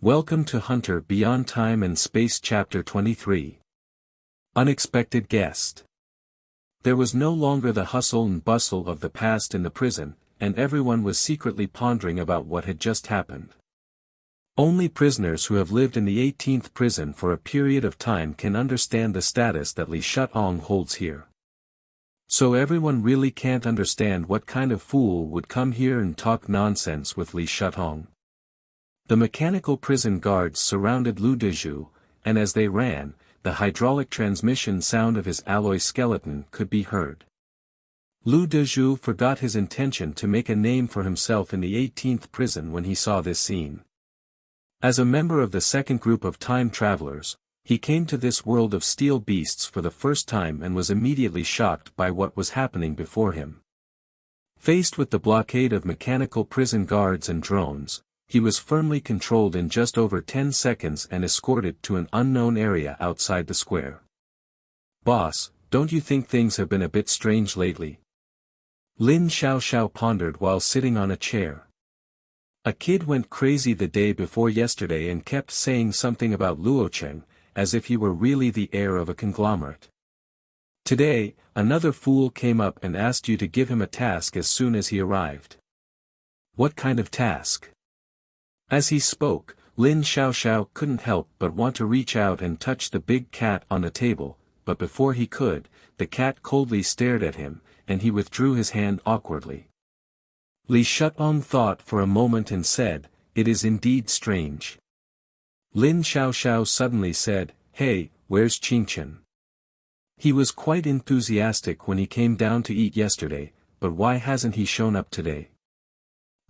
Welcome to Hunter Beyond Time and Space Chapter 23. Unexpected Guest. There was no longer the hustle and bustle of the past in the prison, and everyone was secretly pondering about what had just happened. Only prisoners who have lived in the 18th prison for a period of time can understand the status that Li Shutong holds here. So everyone really can't understand what kind of fool would come here and talk nonsense with Li Shutong. The mechanical prison guards surrounded Lu Dezhu, and as they ran, the hydraulic transmission sound of his alloy skeleton could be heard. Lu Dezhu forgot his intention to make a name for himself in the 18th prison when he saw this scene. As a member of the second group of time travelers, he came to this world of steel beasts for the first time and was immediately shocked by what was happening before him. Faced with the blockade of mechanical prison guards and drones, he was firmly controlled in just over 10 seconds and escorted to an unknown area outside the square. "Boss, don't you think things have been a bit strange lately?" Lin Xiaoxiao pondered while sitting on a chair. "A kid went crazy the day before yesterday and kept saying something about Luocheng, as if he were really the heir of a conglomerate. Today, another fool came up and asked you to give him a task as soon as he arrived." "What kind of task?" As he spoke, Lin Xiaoxiao couldn't help but want to reach out and touch the big cat on the table, but before he could, the cat coldly stared at him, and he withdrew his hand awkwardly. Li Shutong thought for a moment and said, "It is indeed strange." Lin Xiaoxiao suddenly said, "Hey, where's Qingchen? He was quite enthusiastic when he came down to eat yesterday, but why hasn't he shown up today?"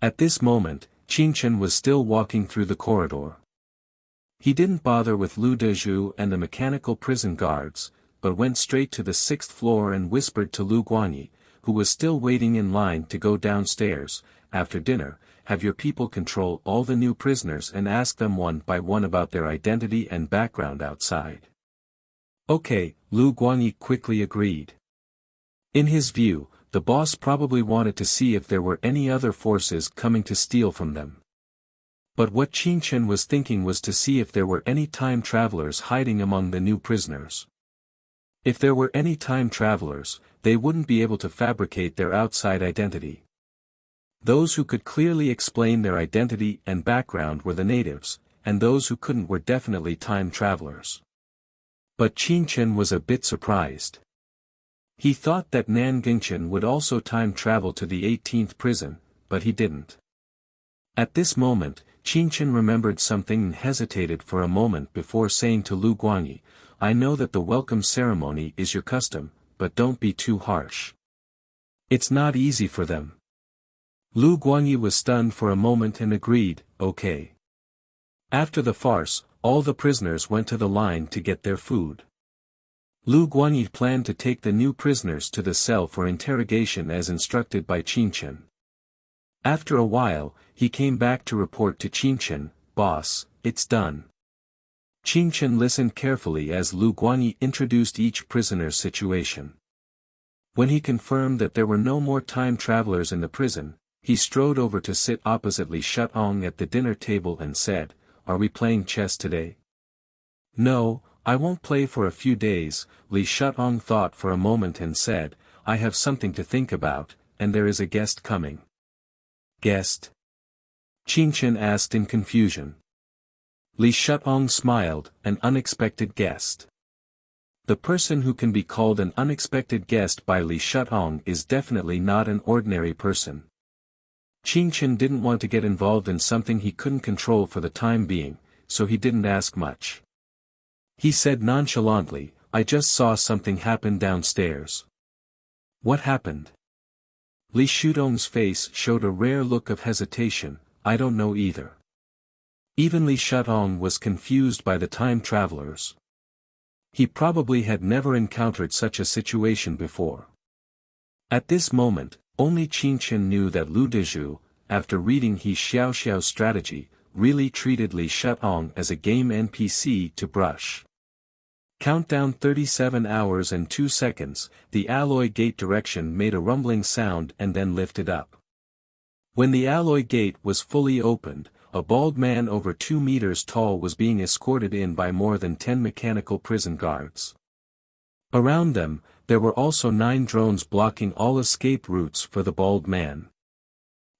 At this moment, Qingchen was still walking through the corridor. He didn't bother with Lu Dezhu and the mechanical prison guards, but went straight to the 6th floor and whispered to Lu Guanyi, who was still waiting in line to go downstairs. "After dinner, have your people control all the new prisoners and ask them one by one about their identity and background outside." "Okay," Lu Guanyi quickly agreed. In his view, the boss probably wanted to see if there were any other forces coming to steal from them. But what Qingchen was thinking was to see if there were any time travelers hiding among the new prisoners. If there were any time travelers, they wouldn't be able to fabricate their outside identity. Those who could clearly explain their identity and background were the natives, and those who couldn't were definitely time travelers. But Qingchen was a bit surprised. He thought that Nan Gingchen would also time travel to the 18th prison, but he didn't. At this moment, Qingchen remembered something and hesitated for a moment before saying to Lu Guanyi, "I know that the welcome ceremony is your custom, but don't be too harsh. It's not easy for them." Lu Guanyi was stunned for a moment and agreed, "Okay." After the farce, all the prisoners went to the line to get their food. Lu Guanyi planned to take the new prisoners to the cell for interrogation as instructed by Qingchen. After a while, he came back to report to Qingchen, "Boss, it's done." Qingchen listened carefully as Lu Guanyi introduced each prisoner's situation. When he confirmed that there were no more time travelers in the prison, he strode over to sit opposite Li Shutong at the dinner table and said, "Are we playing chess today?" "No, I won't play for a few days," Li Shutong thought for a moment and said, "I have something to think about, and there is a guest coming." "Guest?" Qingchen asked in confusion. Li Shutong smiled, "An unexpected guest." The person who can be called an unexpected guest by Li Shutong is definitely not an ordinary person. Qingchen didn't want to get involved in something he couldn't control for the time being, so he didn't ask much. He said nonchalantly, "I just saw something happen downstairs." "What happened?" Li Shutong's face showed a rare look of hesitation. "I don't know either." Even Li Shutong was confused by the time travelers. He probably had never encountered such a situation before. At this moment, only Qingchen knew that Lu Dezhu, after reading He Xiaoxiao's strategy, really treated Li Shutong as a game NPC to brush. Countdown 37 hours and 2 seconds, the alloy gate direction made a rumbling sound and then lifted up. When the alloy gate was fully opened, a bald man over 2 meters tall was being escorted in by more than 10 mechanical prison guards. Around them, there were also 9 drones blocking all escape routes for the bald man.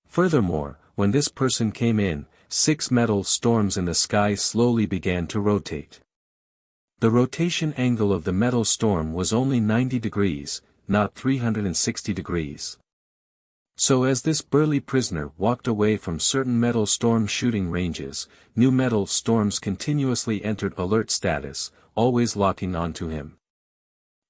Furthermore, when this person came in, 6 metal storms in the sky slowly began to rotate. The rotation angle of the metal storm was only 90 degrees, not 360 degrees. So as this burly prisoner walked away from certain metal storm shooting ranges, new metal storms continuously entered alert status, always locking onto him.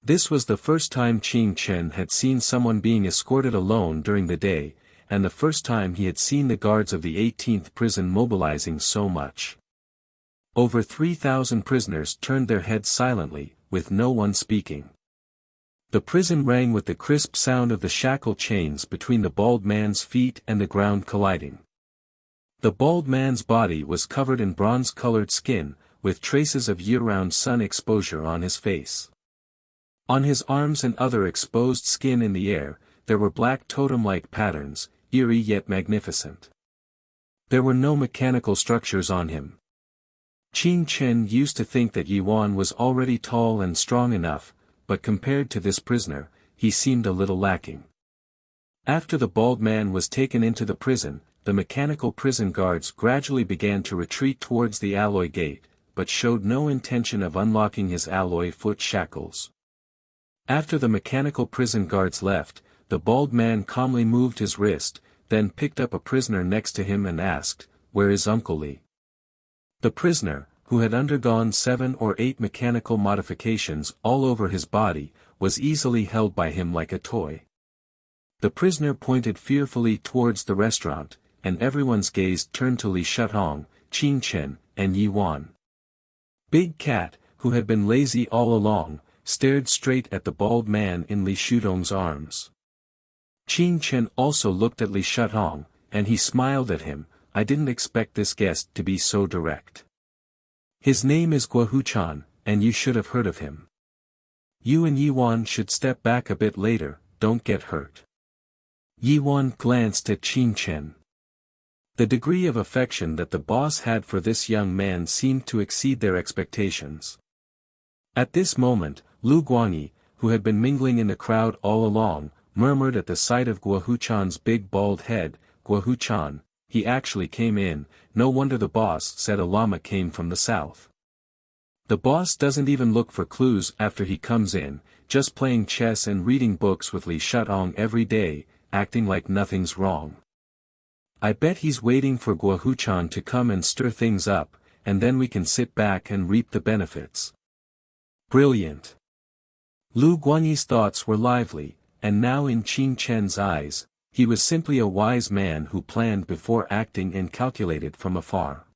This was the first time Qing Chen had seen someone being escorted alone during the day, and the first time he had seen the guards of the 18th prison mobilizing so much. Over 3,000 prisoners turned their heads silently, with no one speaking. The prison rang with the crisp sound of the shackle chains between the bald man's feet and the ground colliding. The bald man's body was covered in bronze-colored skin, with traces of year-round sun exposure on his face. On his arms and other exposed skin in the air, there were black totem-like patterns, eerie yet magnificent. There were no mechanical structures on him. Qing Chen used to think that Yuan was already tall and strong enough, but compared to this prisoner, he seemed a little lacking. After the bald man was taken into the prison, the mechanical prison guards gradually began to retreat towards the alloy gate, but showed no intention of unlocking his alloy foot shackles. After the mechanical prison guards left, the bald man calmly moved his wrist, then picked up a prisoner next to him and asked, "Where is Uncle Li?" The prisoner, who had undergone 7 or 8 mechanical modifications all over his body, was easily held by him like a toy. The prisoner pointed fearfully towards the restaurant, and everyone's gaze turned to Li Shutong, Qing Chen, and Yi Wan. Big Cat, who had been lazy all along, stared straight at the bald man in Li Shutong's arms. Qing Chen also looked at Li Shutong, and he smiled at him. "I didn't expect this guest to be so direct. His name is Guohuchan, and you should have heard of him. You and Yiwan should step back a bit later, don't get hurt." Yiwan glanced at Qing Chen. The degree of affection that the boss had for this young man seemed to exceed their expectations. At this moment, Lu Guangyi, who had been mingling in the crowd all along, murmured at the sight of Guohuchan's big bald head, "Guohuchan, he actually came in, no wonder the boss said a llama came from the south. The boss doesn't even look for clues after he comes in, just playing chess and reading books with Li Shutong every day, acting like nothing's wrong. I bet he's waiting for Guohuchan to come and stir things up, and then we can sit back and reap the benefits." Brilliant. Lu Guangyi's thoughts were lively, and now in Qing Chen's eyes, he was simply a wise man who planned before acting and calculated from afar.